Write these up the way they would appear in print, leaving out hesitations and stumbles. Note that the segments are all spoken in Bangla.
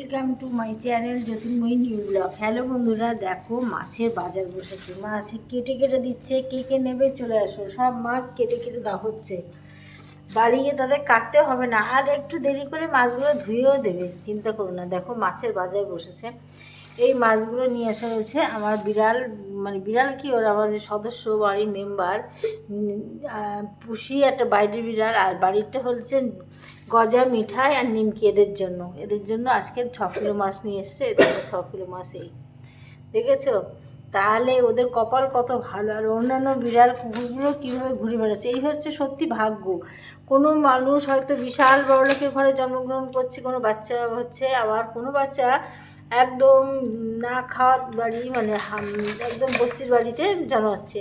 Welcome to my channel Jyotirmoyee new blog. Hello বন্ধুরা, দেখো মাছের বাজার বসেছে। মাছ কেটে কেটে দিচ্ছে, কে কে নেবে চলে আসো। সব মাছ কেটে কেটে দেওয়া হচ্ছে। বাড়ি গিয়ে তাদের কাটতে হবে না, আর একটু দেরি করে মাছগুলো ধুয়েও দেবে, চিন্তা করো না। দেখো মাছের বাজার বসেছে। এই মাছগুলো নিয়ে আসা হয়েছে। আমার বিড়াল, মানে বিড়াল কি, ওরা আমাদের সদস্য, বাড়ির মেম্বার পুষি, একটা বাইরের বিড়াল, আর বাড়িরটা হচ্ছে গজা, মিঠাই আর নিমকি। এদের জন্য আজকে 6 কিলো মাছ নিয়ে এসছে। এদের 6 কিলো মাছ। এই দেখেছো? তাহলে ওদের কপাল কত ভালো। আর অন্যান্য বিড়াল কুকুরগুলো কীভাবে ঘুরে বেড়াচ্ছে, এই হচ্ছে সত্যি ভাগ্য। কোনো মানুষ হয়তো বিশাল বড়লোকের ঘরে জন্মগ্রহণ করছে, কোনো বাচ্চা হচ্ছে, আবার কোনো বাচ্চা একদম না খাওয়া বাড়ি, মানে একদম বস্তির বাড়িতে জন্মাচ্ছে।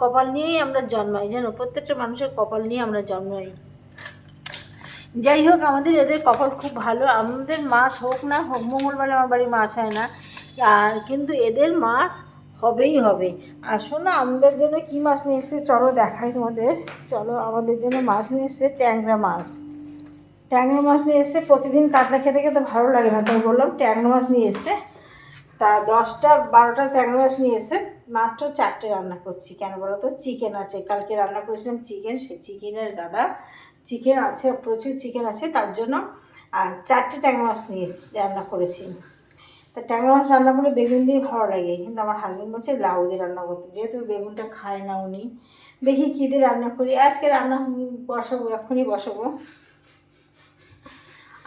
কপাল নিয়েই আমরা জন্মাই, জানো, প্রত্যেকটা মানুষের কপাল নিয়ে আমরা জন্মাই। যাই হোক, আমাদের এদের কপাল খুব ভালো। আমাদের মাছ হোক না হোক, মঙ্গলবারে আমার বাড়ি মাছ হয় না, আর কিন্তু এদের মাছ হবেই হবে। আর শোনো, আমাদের জন্য কী মাছ নিয়ে এসছে চলো দেখাই তোমাদের। চলো, আমাদের জন্য মাছ নিয়ে এসছে ট্যাংরা মাছ। ট্যাংরা মাছ নিয়ে এসছে। প্রতিদিন কাতলা খেতে খেতে ভালো লাগে না, তাই বললাম ট্যাংরা মাছ নিয়ে এসছে। তা 10-12টা ট্যাংরা মাছ নিয়ে এসে মাত্র 4টে রান্না করছি। কেন বলো তো? চিকেন আছে, কালকে রান্না করেছিলাম চিকেন, সেই চিকেনের গাদা চিকেন আছে, প্রচুর চিকেন আছে, তার জন্য আর 4টে ট্যাংরা মাছ নিয়ে রান্না করেছি। তা ট্যাংরা মাছ রান্না করলে বেগুন দিয়ে ভালো লাগে, কিন্তু আমার হাজব্যান্ড বলছে লাউ দিয়ে রান্না করতে, যেহেতু বেগুনটা খায় না উনি। দেখি কী দিয়ে রান্না করি। আজকে রান্না বসাবো, এখনই বসাবো।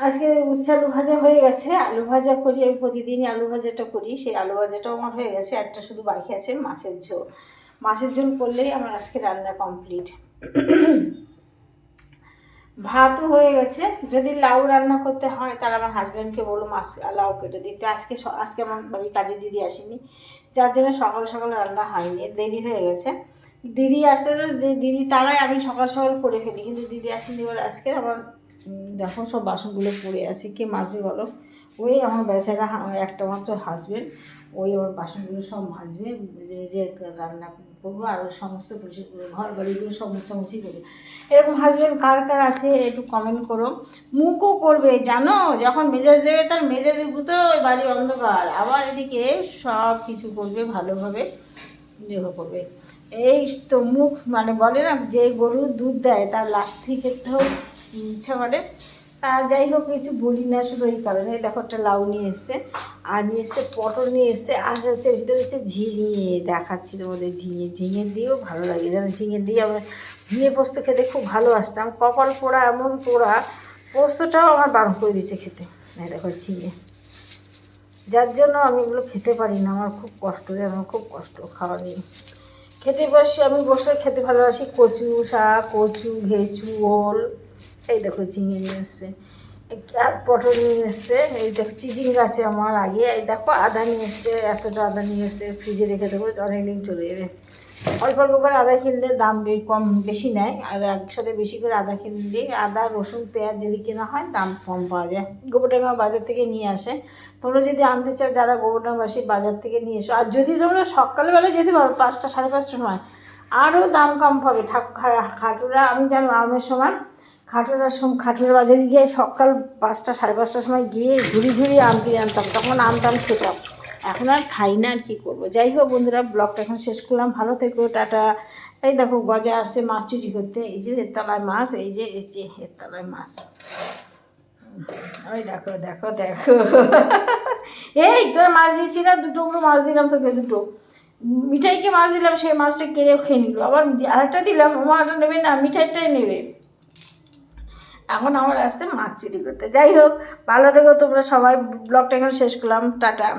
আজকে উচ্ছে আলু ভাজা হয়ে গেছে। আলু ভাজা করি আমি, প্রতিদিনই আলু ভাজাটা করি। সেই আলু ভাজাটাও আমার হয়ে গেছে। একটা শুধু বাকি আছে মাছের ঝোল। মাছের ঝোল করলেই আমার আজকে রান্না কমপ্লিট। ভাতও হয়ে গেছে। যদি লাউ রান্না করতে হয় তাহলে আমার হাজব্যান্ডকে বলো মাছ লাউ কেটে দিতে। আজকে আমার বাড়ির কাজে দিদি আসেনি, যার জন্য সকাল সকাল রান্না হয়নি, দেরি হয়ে গেছে। দিদি আসলে তো দিদি তারাই আমি সকাল সকাল করে ফেলি, কিন্তু দিদি আসেনি বলে আজকে আমার যখন সব বাসনগুলো পড়ে আছে, কে মাজবে বলো? ওই আমার বেচারা একটা মাত্র হাজব্যান্ড, ওই আমার বাসনগুলো সব মাজবে, যে রান্না করবো, আর সমস্ত ঘর বাড়িগুলো সব মোছামুছি করবে। এরকম হাজব্যান্ড কার কার আছে একটু কমেন্ট করো। মুখও করবে, জানো, যখন মেজাজ দেবে তার মেজাজের গুঁতো ওই বাড়ি অন্ধকার, আবার এদিকে সব কিছু করবে ভালোভাবে করবে। এই তো মুখ, মানে বলে না, যে গরুর দুধ দেয় তার লাথি খেতেও ইচ্ছা করে। যাই হোক, কিছু বলি না, শুধু এই কারণে। দেখো একটা লাউ নিয়ে এসছে, আর নিয়ে এসছে পটল নিয়ে এসছে, আর হচ্ছে এর ভিতরে হচ্ছে ঝিঙে দেখাচ্ছি তোমাদের। ঝিঙে দিয়েও ভালো লাগে, যেন ঝিঙে দিয়ে আমরা ঝিঙে পোস্ত খেতে খুব ভালোবাসতাম। কপাল পোড়া, এমন পোড়া, পোস্তটাও আমার বারণ করে দিচ্ছে খেতে। দেখো ঝিঙে, যার জন্য আমি এগুলো খেতে পারি না। আমার খুব কষ্ট, আমার খুব কষ্ট খাওয়া নিয়ে। খেতে পারছি, আমি বসে খেতে ভালোবাসি। কচু শাক, কচু, ঘেঁচু, ওল। এই দেখো ঝিঙে নিয়ে এসছে, আর পটল নিয়ে এসছে। এই দেখো চিচিঙ্গা আছে আমার আগে। এই দেখো আদা নিয়ে এসছে, এতটা আদা নিয়ে এসছে, ফ্রিজে রেখে দেবো, অনেকদিন চলে যাবে। অল্প অল্প করে আদা কিনলে দাম বেশি নেয়, আর একসাথে বেশি করে আদা কিনলে, আদা রসুন পেঁয়াজ যদি কেনা হয় দাম কম পাওয়া যায়। গোবরডাঙ্গা বাজার থেকে নিয়ে আসে। তোমরা যদি আনতে চাও, যারা গোবরডাঙ্গাবাসী, বাজার থেকে নিয়ে এসো। আর যদি তোমরা সকালবেলা যেতে পারো 5টা 5:30টার সময়, আরও দাম কম পাবে। খাটুরা, আমি জানো আমের সময় খাটুরা বাজারে গিয়ে সকাল 5টা 5:30টার সময় গিয়ে ঝুড়ি আম কিনে আনতাম, তখন আমটাম খেতাম। এখন আর খাই না, আর কী করবো। যাই হোক বন্ধুরা, ব্লগটা এখন শেষ করলাম। ভালো থেকো, টাটা। এই দেখো গজা আসছে মাছ চুরি করতে, এই যে এর তলায় মাছ, এই যে এর তলায় মাছ। ওই দেখো দেখো দেখো এই তোর মাছ দিয়েছি না, 2 টুকরো মাছ দিলাম তোকে, 2টো। মিঠাইকে মাছ দিলাম, সেই মাছটা কেড়েও খেয়ে নিল। আবার আরেকটা দিলাম, ওমাটা নেবে না, মিঠাইটাই নেবে। এখন আমার আসছে মাছ চুরি করতে। যাই হোক, ভালো থেকো তোমরা সবাই। ব্লগটা এখন শেষ করলাম, টাটা।